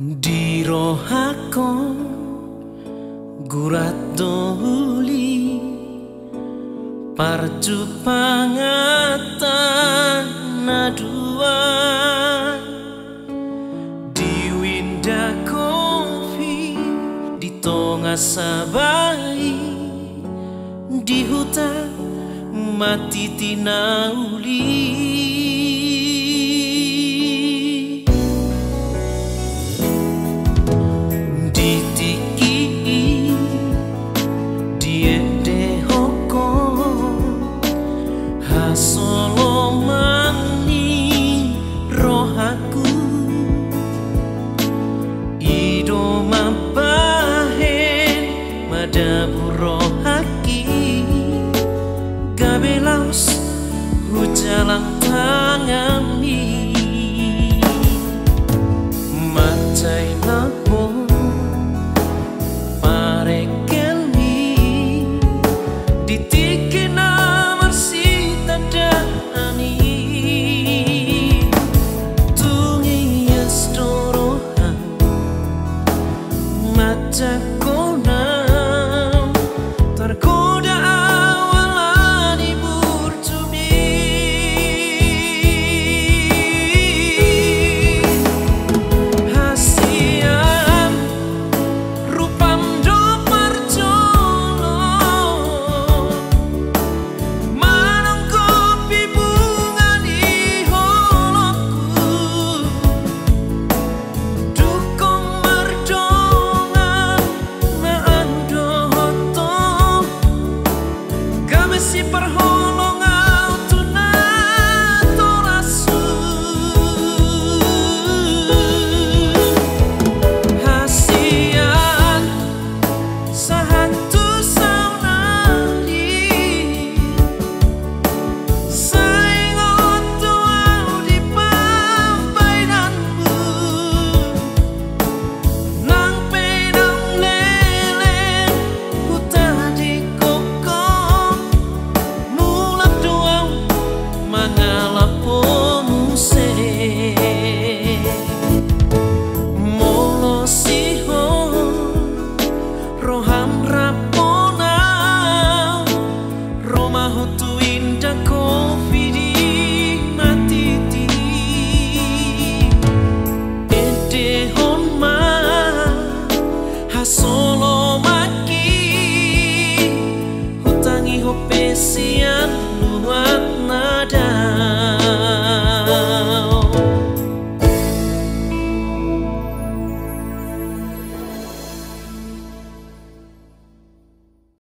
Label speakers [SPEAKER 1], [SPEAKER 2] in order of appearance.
[SPEAKER 1] Di rohako gurat doli parju pangatan nadua di winda kopi di tonga sabai di hutan mati tinauli. Solo mani rohaku ido mabahen madabu rohaki gabelaus hujalang tangani macai lapon parekelmi ditikina Solo maki hutangi hope